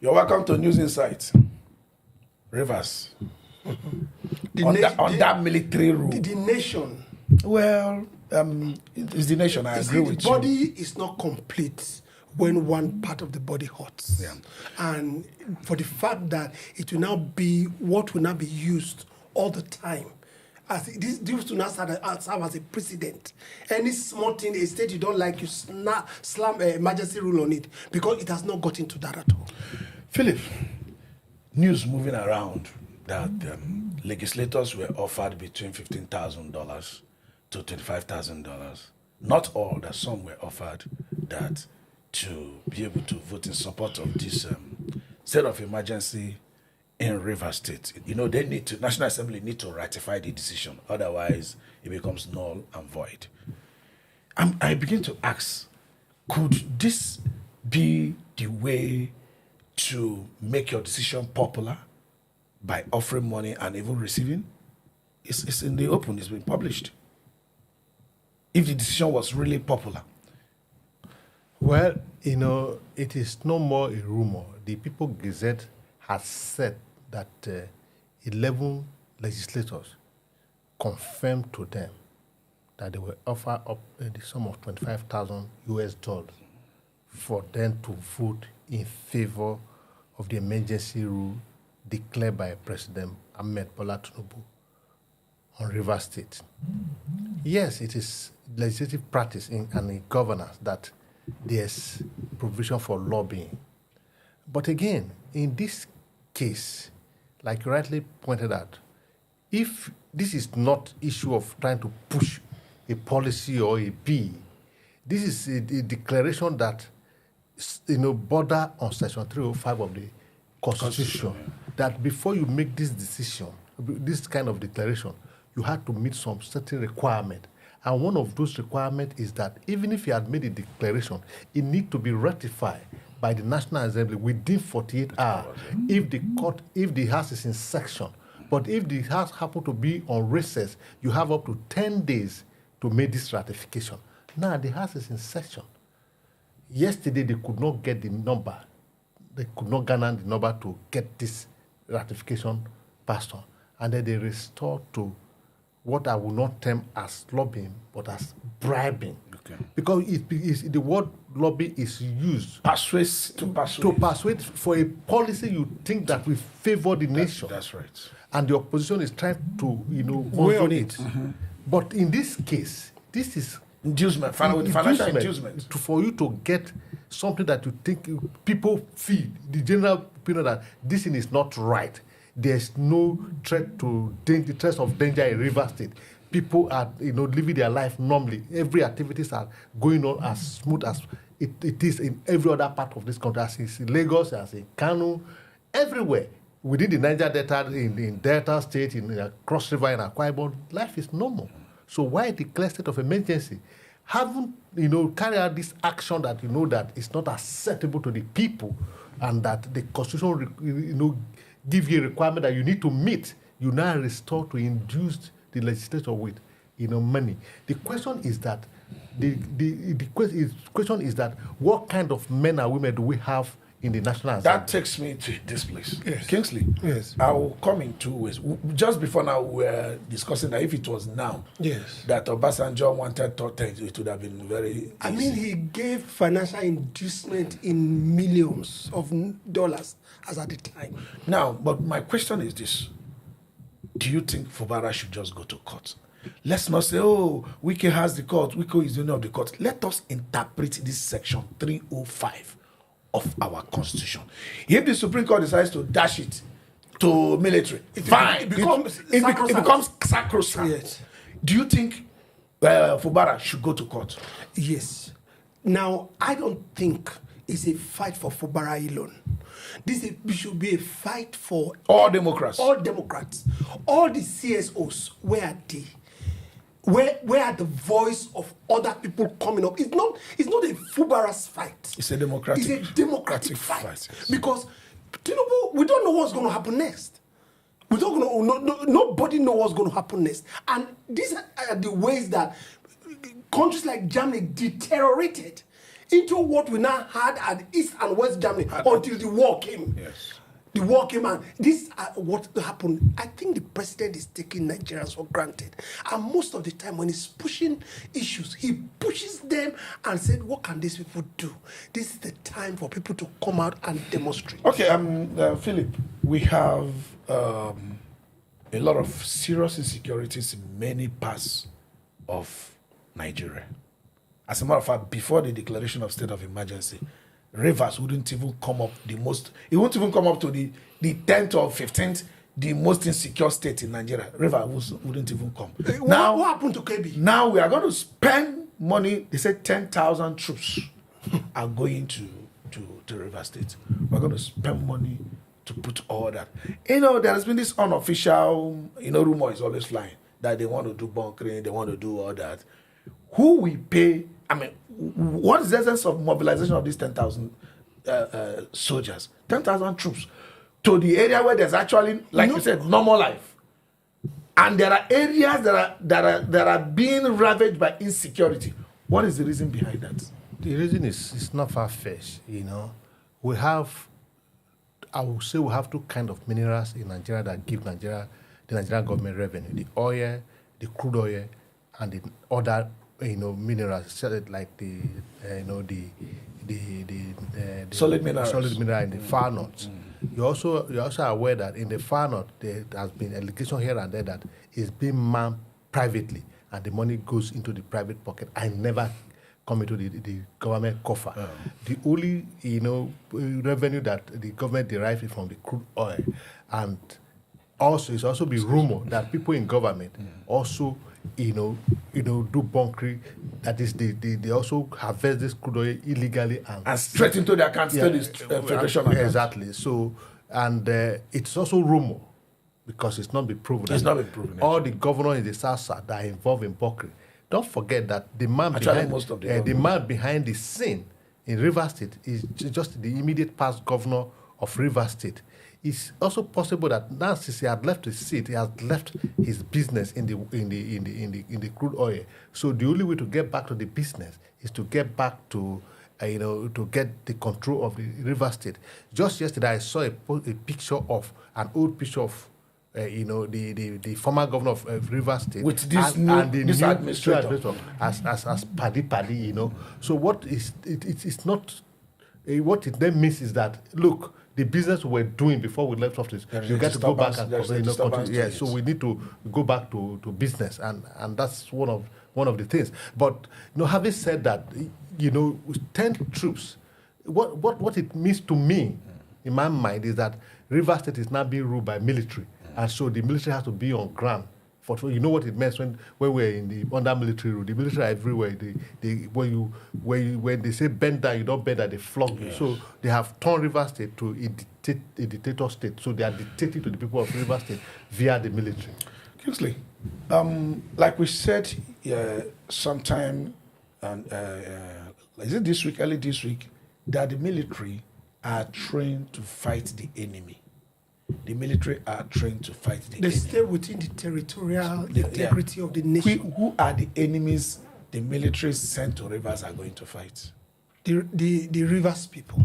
You're welcome to News Insights. Rivers. On that military rule. The nation. Well, it's the nation. I agree with you. The body is not complete when one part of the body hurts. Yeah. And for the fact that it will now be what will now be used all the time. As this will now serve as a precedent. Any small thing, a state you don't like, you slam emergency rule on it because it has not got into that at all. Philip, news moving around that legislators were offered between $15,000 to $25,000. Not all, that some were offered that to be able to vote in support of this state of emergency in Rivers State. You know, they need to, National Assembly need to ratify the decision, otherwise it becomes null and void. I begin to ask, could this be the way to make your decision popular by offering money and even receiving? It's in the open, it's been published. If the decision was really popular. Well, you know, it is no more a rumor. The People Gazette has said that 11 legislators confirmed to them that they will offer up the sum of $25,000 for them to vote in favor of the emergency rule declared by President Ahmed Bola Tinubu on Rivers State. Yes, it is legislative practice and in governance that there's provision for lobbying. But again, in this case, like you rightly pointed out, if this is not issue of trying to push a policy or a bill, this is a declaration that, you know, border on Section 305 of the Constitution, that before you make this decision, this kind of declaration, you had to meet some certain requirement. And one of those requirements is that even if you had made a declaration, it needs to be ratified by the National Assembly within 48 hours if the House is in session. But if the House happen to be on recess, you have up to 10 days to make this ratification. Now the House is in session. Yesterday they could not get the number. They could not garner the number to get this ratification passed on. And then they restored to what I will not term as lobbying, but as bribing. Okay. Because the word lobby is used to persuade for a policy you think that will favor the nation. That's right. And the opposition is trying to, you know, weigh on it. Mm-hmm. But in this case, this is inducement, financial inducement. For you to get something that you think people feel, the general opinion that this thing is not right. There's no threat of danger in Rivers State. People are, you know, living their life normally. Every activities are going on as smooth as it is in every other part of this country, as in Lagos, as in Kano, everywhere. Within the Niger Delta, in Delta State, in Cross River, in Akwa Ibom, life is normal. So why declare state of emergency? Haven't, you know, carry out this action that you know that is not acceptable to the people, and that the Constitution, you know, give you a requirement that you need to meet, you now restore to induce the legislature with, you know, money. The question is that the question is that what kind of men and women do we have in the National Assembly? That takes me to this place. Yes. Kingsley, yes. I will come in two ways. Just before now, we were discussing that if it was now, yes, that Obasanjo wanted to take, it would have been very easy. I mean, he gave financial inducement in millions of dollars as at the time. Now, but my question is this. Do you think Fubara should just go to court? Let's not say, oh, Wike has the court, Wike is the owner of the court. Let us interpret this section 305 of our Constitution. If the Supreme Court decides to dash it to military, fine. It becomes sacrosanct. Yes. Do you think Fubara should go to court? Yes. Now, I don't think it's a fight for Fubara alone. This should be a fight for all Democrats. All Democrats. All the CSOs, where are they? Where are the voice of other people coming up? It's not a Fubara's fight. It's a democratic. It's a democratic fight. Yes. Because Tinubu, we don't know what's going to happen next. We don't know. Nobody knows what's going to happen next. And these are the ways that countries like Germany deteriorated. into what we now had at East and West Germany until the war came. Yes. The war came and this what happened. I think the president is taking Nigerians for granted. And most of the time when he's pushing issues, he pushes them and said, what can these people do? This is the time for people to come out and demonstrate. Okay, Philip, we have a lot of serious insecurities in many parts of Nigeria. As a matter of fact, before the declaration of state of emergency, Rivers wouldn't even come up it won't even come up to the 10th or 15th, the most insecure state in Nigeria. Rivers wouldn't even come. What happened to KB? Now we are going to spend money. They said 10,000 troops are going to Rivers State. We're going to spend money to put all that. There has been this unofficial, rumor is always flying that they want to do bunkering, they want to do all that. Who will pay? What is the essence of mobilization of these 10,000 soldiers, 10,000 troops, to the area where there's actually, like you said, normal life, and there are areas that are being ravaged by insecurity? What is the reason behind that? The reason is not far-fetched. We have, I would say, we have two kinds of minerals in Nigeria that give the Nigerian government revenue: the oil, the crude oil, and the other minerals like the solid minerals in the far north. You're also aware that in the far north there has been allegation here and there that it's being manned privately and the money goes into the private pocket and never come into the government coffer. The only revenue that the government derives is from the crude oil, and also it's also been rumored that people in government also do bunkering. That is, they also harvest this crude oil illegally and straight into their account. Federation exactly. So, and it's also rumor because it's not been proven. It's not been proven. All the governors in the South that are involved in bunkering. Don't forget that the man behind the scene in Rivers State is just the immediate past governor of Rivers State. It's also possible that now since he had left his seat, he has left his business in the crude oil. So the only way to get back to the business is to get back to to get the control of the River State. Just yesterday, I saw a picture of an old picture of the former governor of River State with this new administrator as paddy. So what is it's not what it then means is that look. The business we were doing before we left office, you get to go back and continue. Yeah, so we need to go back to business, and that's one of the things. But having said that, 10 troops, what it means to me, in my mind, is that River State is now being ruled by military, and so the military has to be on ground. You know what it means when we're in the under military rule. The military are everywhere. When they say bend down, you don't bend down, they flog you. So they have turned River State to a dictator state. So they are dictating to the people of River State via the military. Kingsley, like we said sometime, and is it this week, early this week, that the military are trained to fight the enemy. The military are trained to fight the enemy. They stay within the territorial integrity of the nation. Who are the enemies the military sent to Rivers are going to fight? The Rivers people.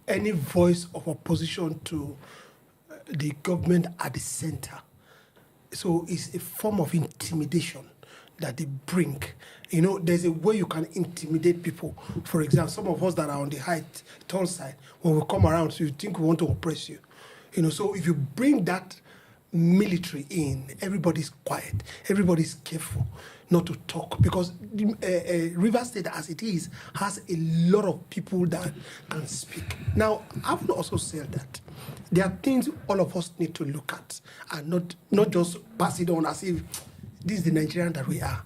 Any voice of opposition to the government at the center. So it's a form of intimidation that they bring. There's a way you can intimidate people. For example, some of us that are on the tall side, when we come around, so you think we want to oppress you. So if you bring that military in, everybody's quiet, everybody's careful not to talk, because River State, as it is, has a lot of people that can speak. Now, I would also say that there are things all of us need to look at and not just pass it on as if this is the Nigerian that we are.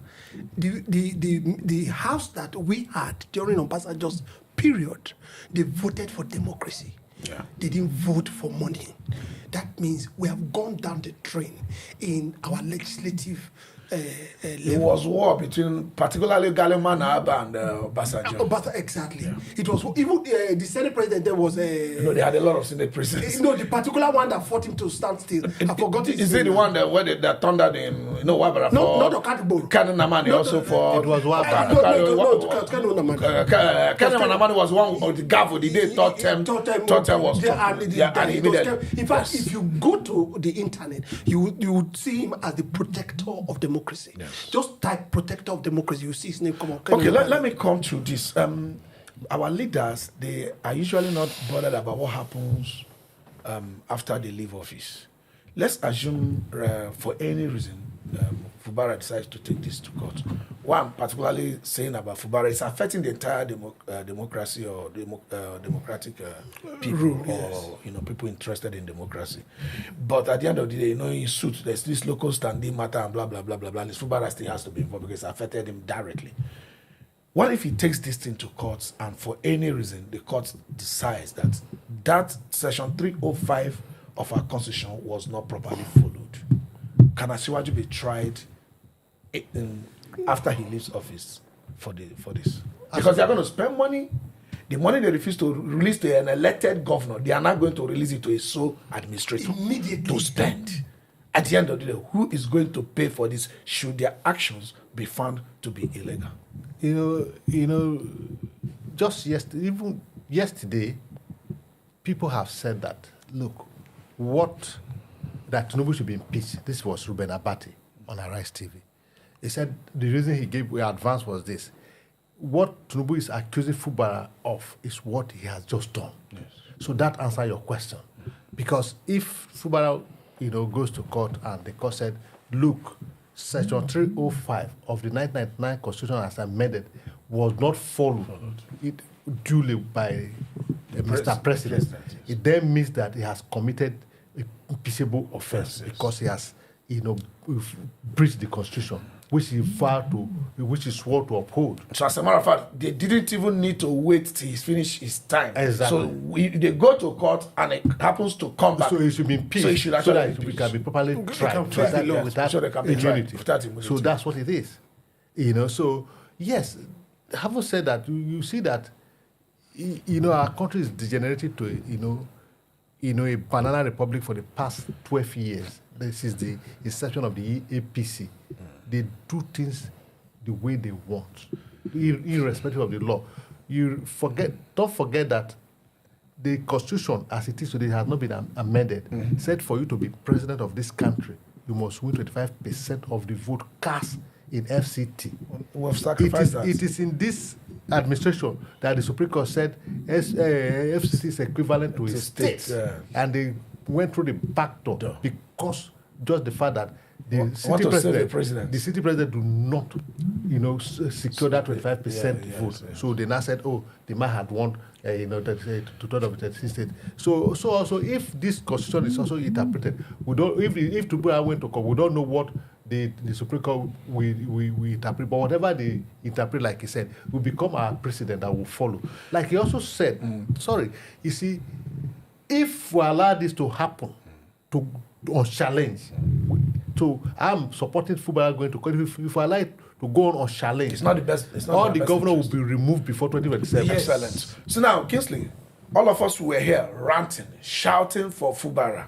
The house that we had during Obasanjo's period, they voted for democracy. Yeah. They didn't vote for money. That means we have gone down the drain in our legislative It was war between particularly Galeman Abba and Obasanjo. But exactly. It was even the Senate president there was they had a lot of Senate presidents. the particular one that fought him to stand still. I forgot his Is name. it the one that thundered him? Wabara No, for not Okadiboro. Kanu Namani also for It was Wabara. Kanu Namani was one of the gavel the day third term was and he immediately. in fact, if you go to the internet, you would see him as the protector of democracy. Yes. Just type protector of democracy, you see his name come up. Okay, let me come to this. Our leaders, they are usually not bothered about what happens after they leave office. Let's assume for any reason Fubara decides to take this to court. What I'm particularly saying about Fubara is affecting the entire democracy or democratic people or people interested in democracy. But at the end of the day, in suit, there's this local standing matter and blah blah blah blah blah. This Fubara still has to be involved because it affected him directly. What if he takes this thing to courts and for any reason the court decides that section 305 of our constitution was not properly followed? Can Asiwaju be tried after he leaves office for this? Because they are going to spend money. The money they refuse to release to an elected governor, they are not going to release it to a sole administrator Immediately to spend. At the end of the day, who is going to pay for this should their actions be found to be illegal? Just even yesterday, people have said that, look, that Tinubu should be impeached. This was Ruben Abati on Arise TV. He said the reason he gave advance was this. What Tinubu is accusing Fubara of is what he has just done. Yes. So that answers your question. Because if Fubara, goes to court and the court said, look, Section 305 of the 1999 Constitution as amended was not followed duly by Mr. President. It then means that he has committed a peaceable offense because he has, breached the Constitution, which he swore to uphold. So as a matter of fact, they didn't even need to wait till he finished his time. Exactly. So they go to court and it happens to come back. So it should be impeached. So it should actually that it can be properly tried without immunity. So that's what it is. So yes, having said that, you see that our country is degenerated to a banana republic for the past 12 years. This is the inception of the APC. They do things the way they want, irrespective of the law. Don't forget that the Constitution, as it is today, has not been amended. Said for you to be president of this country, you must win 25% of the vote cast in FCT. We've sacrificed that. It is in this administration that the Supreme Court said FCT is equivalent to a state. And they went through the back door because just the fact that the city president do not, secure that 25% vote. Yes. So they now said, they might have won, two-thirds of the state. So also, if this constitution is also interpreted, we don't. If Tinubu went to court, we don't know what the Supreme Court will interpret. But whatever they interpret, like he said, will become our precedent that will follow. Like he also said, you see, if we allow this to happen, on challenge. So I'm supporting Fubara going to court. If I like to go on challenge, it's not the best. It's not all the governor will be removed before 2027. Yes. Excellent. So now, Kingsley, all of us were here ranting, shouting for Fubara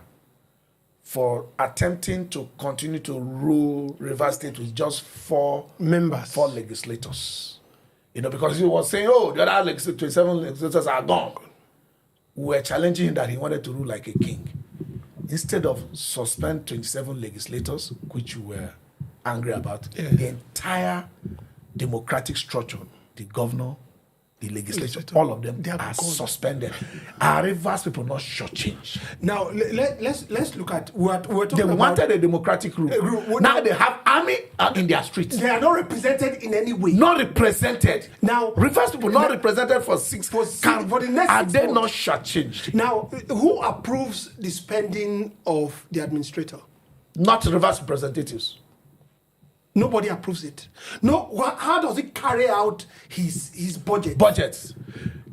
for attempting to continue to rule Rivers State with just four legislators. Because he was saying, the other 27 legislators are gone. We were challenging him that he wanted to rule like a king. Instead of suspend 27 legislators, which you were angry about, the entire democratic structure, the governor, the legislature, all of them are suspended. Are Rivers people not shortchanged? Now, let's look at what we're talking about. They wanted a democratic rule. Now they have army in their streets. They are not represented in any way. Not represented. Now, Rivers people not represented for the next are 6 they months. Not shortchanged? Now, who approves the spending of the administrator? Not Rivers representatives. Nobody approves it. No, how does he carry out his budget? Budgets.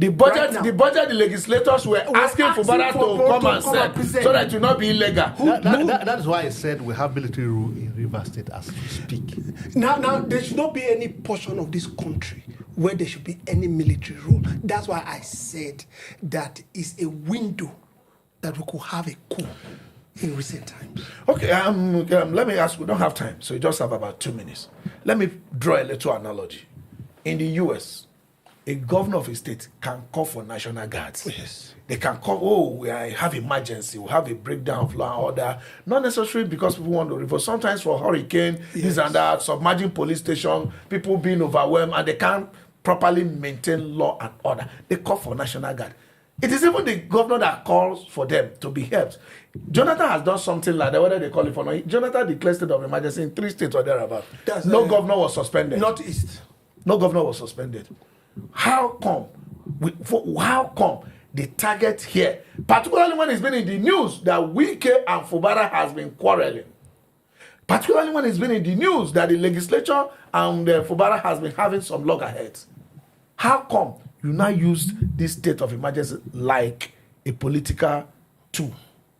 The Right now. budget, the legislators were asking Fubara to come and present. so that it will not be illegal. That is why I said we have military rule in Rivers State as we speak. Now, there should not be any portion of this country where there should be any military rule. That's why I said that is a window that we could have a coup in recent times. Okay, let me ask. We don't have time, so you just have about 2 minutes. Let me draw a little analogy. In the U.S., a governor of a state can call for national guards. Yes. They can call, we have emergency, we have a breakdown of law and order. Not necessarily because people want to revolt. Sometimes for hurricane, this and that, submerging police station, people being overwhelmed, and they can't properly maintain law and order. They call for national guard. It is even the governor that calls for them to be helped. Jonathan has done something like that, whether they call it for no. Jonathan declared state of emergency in 3 states or thereabout. No governor was suspended. Northeast. No governor was suspended. How come? How come the target here, particularly when it's been in the news that Wike and Fubara has been quarreling, particularly when it's been in the news that the legislature and Fubara has been having some loggerheads, how come you now use this state of emergency like a political tool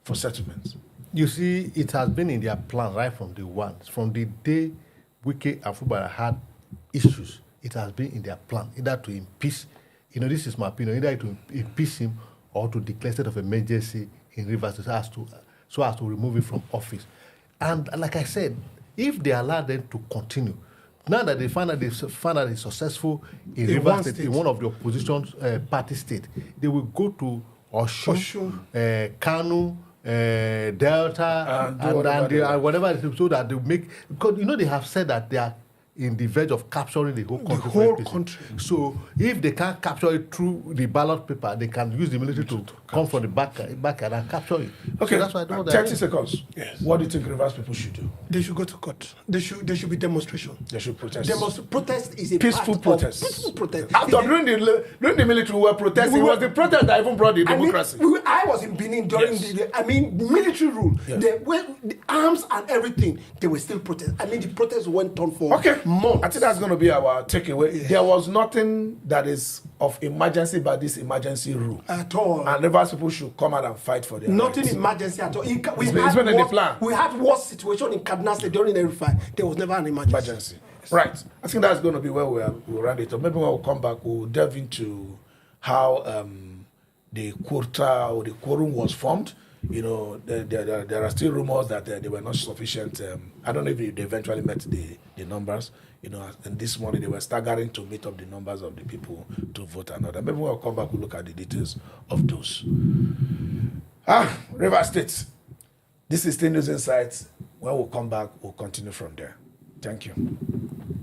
for settlements? You see, it has been in their plan right from the one. From the day Wike and Fubara had issues, it has been in their plan either to impeach, this is my opinion, either to impeach him or to declare state of emergency in Rivers so as to remove him from office. And like I said, if they allow them to continue, now that they find that it's successful in Rivers State, in one of the opposition party states, they will go to Osun, Kanu, Delta, and whatever, so that they make, because they have said that they are in the verge of capturing the whole country. So if they can't capture it through the ballot paper, they can use the military to come from the back and capture it. Okay, so that's why I don't 30 seconds. Yes. What do you think Rivers people should do? They should go to court. There should be demonstration. They should protest. Protest is a peaceful protest. Peaceful protest. After during the military we were protesting. It was the protest that even brought the democracy. I was in Benin during military rule. Yes. The arms and everything, they were still protest. The protest went on for months. I think that's going to be our takeaway. Yes. There was nothing that is of emergency by this emergency rule at all. And Rivers people should come out and fight for their nothing rights. Emergency at all. It's been in the plan. We had worse situation in Kaduna State during the Ratifies. There was never an emergency. Yes. Right. I think that's going to be where we'll round it up. Maybe when we come back, we'll delve into how the quota or the quorum was formed. There are still rumors that they were not sufficient. I don't know if they eventually met the numbers. And this morning they were staggering to meet up the numbers of the people to vote and other. Maybe when we'll come back, we'll look at the details of those. Rivers State. This is Still News Insights. When we'll come back, we'll continue from there. Thank you.